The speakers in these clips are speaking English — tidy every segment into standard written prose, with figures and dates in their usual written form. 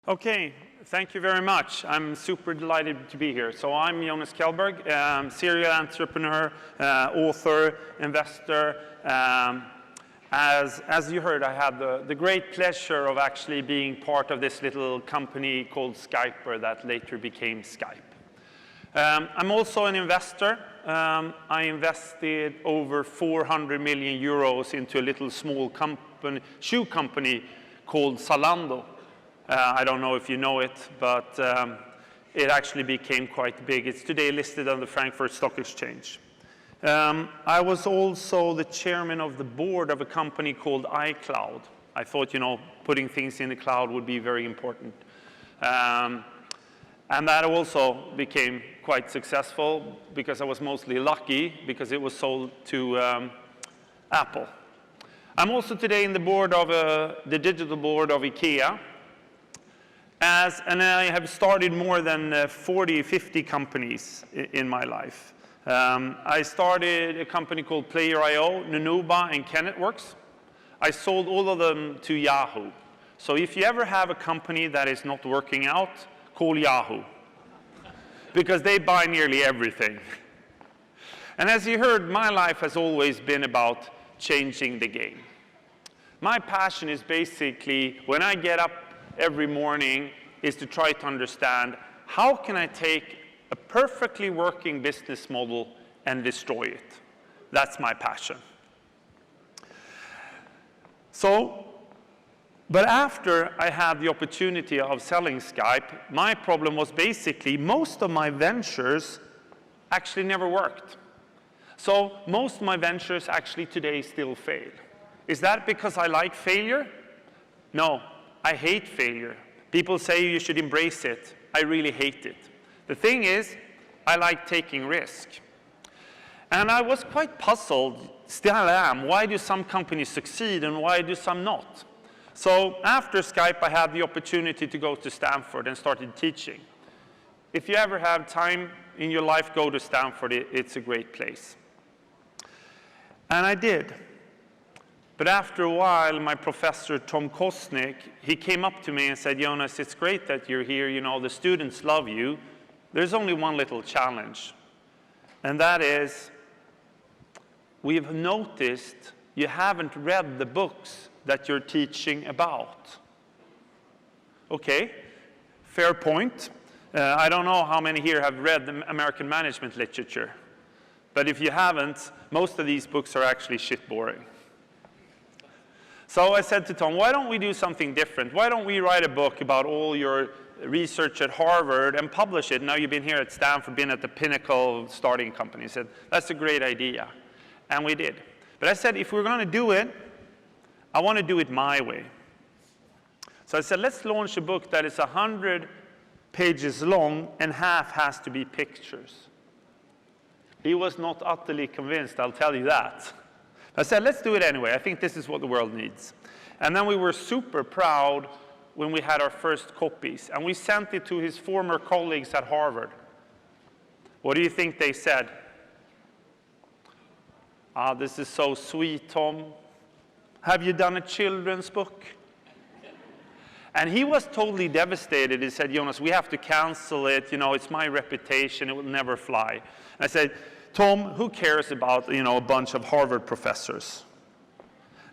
Okay, thank you very much. I'm super delighted to be here. So I'm Jonas Kjellberg, serial entrepreneur, author, investor. As you heard, I had the great pleasure of actually being part of this little company called Skyper that later became Skype. I'm also an investor. I invested over 400 million euros into a little small company, shoe company called Zalando. I don't know if you know it, but it actually became quite big. It's today listed on the Frankfurt Stock Exchange. I was also the chairman of the board of a company called iCloud. I thought, putting things in the cloud would be very important. And that also became quite successful because I was mostly lucky because it was sold to Apple. I'm also today in the board of the digital board of IKEA. And I have started more than 40, 50 companies in my life. I started a company called Player.io, Nunuba, and Kennetworks. I sold all of them to Yahoo. So if you ever have a company that is not working out, call Yahoo. Because they buy nearly everything. And as you heard, my life has always been about changing the game. My passion is basically, when I get up every morning, is to try to understand how can I take a perfectly working business model and destroy it. That's my passion. But after I had the opportunity of selling Skype, my problem was basically most of my ventures actually never worked. So most of my ventures actually today still fail. Is that because I like failure? No. I hate failure. People say you should embrace it. I really hate it. The thing is, I like taking risk. And I was quite puzzled, still am, why do some companies succeed and why do some not? So after Skype, I had the opportunity to go to Stanford and started teaching. If you ever have time in your life, go to Stanford. It's a great place. And I did. But after a while, my professor, Tom Kosnick, he came up to me and said, Jonas, it's great that you're here. The students love you. There's only one little challenge. And that is, we've noticed you haven't read the books that you're teaching about. Okay, fair point. I don't know how many here have read the American management literature. But if you haven't, most of these books are actually shit boring. So I said to Tom, why don't we do something different? Why don't we write a book about all your research at Harvard and publish it? Now you've been here at Stanford, been at the pinnacle of starting company. He said, that's a great idea. And we did. But I said, if we're going to do it, I want to do it my way. So I said, let's launch a book that is 100 pages long and half has to be pictures. He was not utterly convinced, I'll tell you that. I said, let's do it anyway. I think this is what the world needs. And then we were super proud when we had our first copies. And we sent it to his former colleagues at Harvard. What do you think they said? This is so sweet, Tom. Have you done a children's book? And he was totally devastated. He said, Jonas, we have to cancel it. It's my reputation. It will never fly. And I said, Tom, who cares about, a bunch of Harvard professors?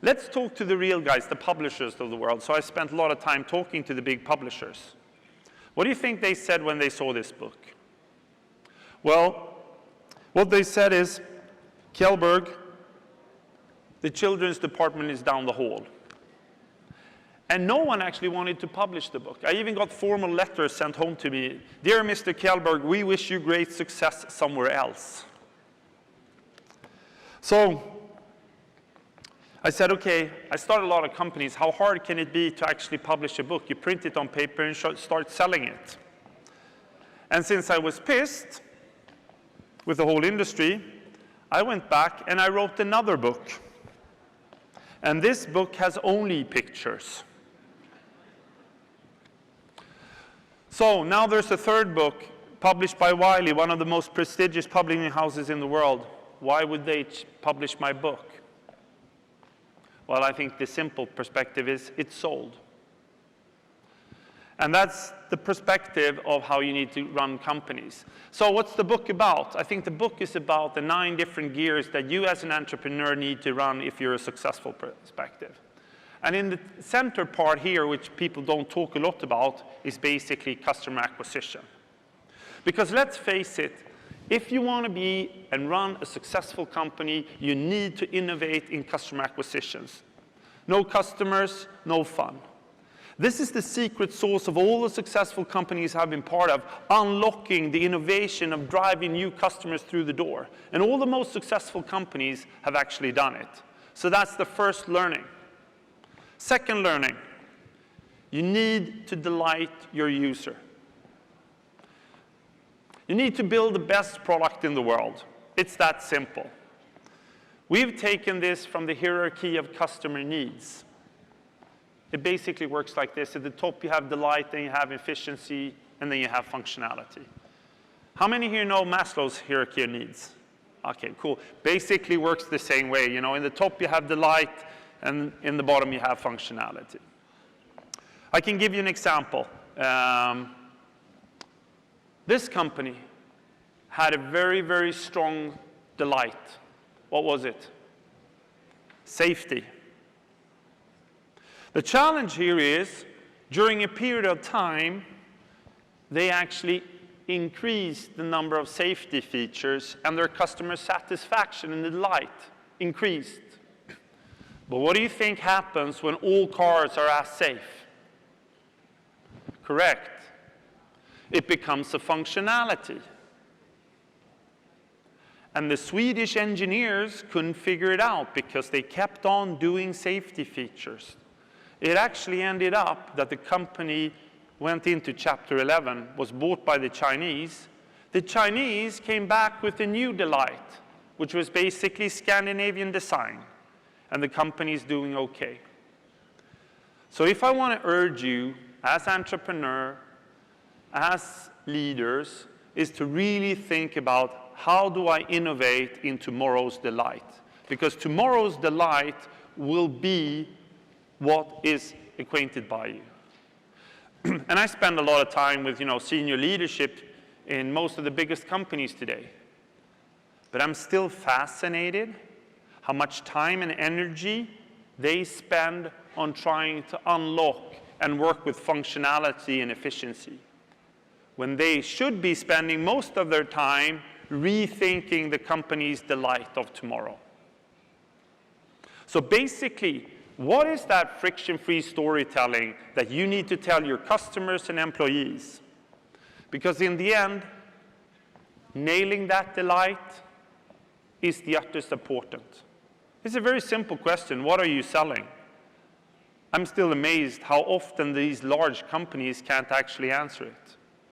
Let's talk to the real guys, the publishers of the world. So I spent a lot of time talking to the big publishers. What do you think they said when they saw this book? Well, what they said is, Kjellberg, the children's department is down the hall. And no one actually wanted to publish the book. I even got formal letters sent home to me. Dear Mr. Kjellberg, we wish you great success somewhere else. So I said, okay, I started a lot of companies. How hard can it be to actually publish a book? You print it on paper and start selling it. And since I was pissed with the whole industry, I went back and I wrote another book. And this book has only pictures. So now there's a third book published by Wiley, one of the most prestigious publishing houses in the world. Why would they publish my book? Well, I think the simple perspective is it's sold. And that's the perspective of how you need to run companies. So what's the book about? I think the book is about the 9 different gears that you as an entrepreneur need to run if you're a successful perspective. And in the center part here, which people don't talk a lot about, is basically customer acquisition. Because let's face it, if you want to be and run a successful company, you need to innovate in customer acquisitions. No customers, no fun. This is the secret sauce of all the successful companies I've been part of, unlocking the innovation of driving new customers through the door. And all the most successful companies have actually done it. So that's the first learning. Second learning, you need to delight your user. You need to build the best product in the world. It's that simple. We've taken this from the hierarchy of customer needs. It basically works like this. At the top, you have delight, then you have efficiency, and then you have functionality. How many here know Maslow's hierarchy of needs? Okay, cool. Basically works the same way. You know, in the top, you have delight, and in the bottom, you have functionality. I can give you an example. This company had a very, very strong delight. What was it? Safety. The challenge here is, during a period of time, they actually increased the number of safety features, and their customer satisfaction and delight increased. But what do you think happens when all cars are as safe? Correct. It becomes a functionality. And the Swedish engineers couldn't figure it out because they kept on doing safety features. It actually ended up that the company went into Chapter 11, was bought by the Chinese. The Chinese came back with a new delight, which was basically Scandinavian design. And the company's doing okay. So if I want to urge you, as entrepreneur, as leaders, is to really think about how do I innovate in tomorrow's delight? Because tomorrow's delight will be what is acquainted by you. And I spend a lot of time with, senior leadership in most of the biggest companies today. But I'm still fascinated how much time and energy they spend on trying to unlock and work with functionality and efficiency, when they should be spending most of their time rethinking the company's delight of tomorrow. So basically, what is that friction-free storytelling that you need to tell your customers and employees? Because in the end, nailing that delight is the utmost important. It's a very simple question. What are you selling? I'm still amazed how often these large companies can't actually answer it.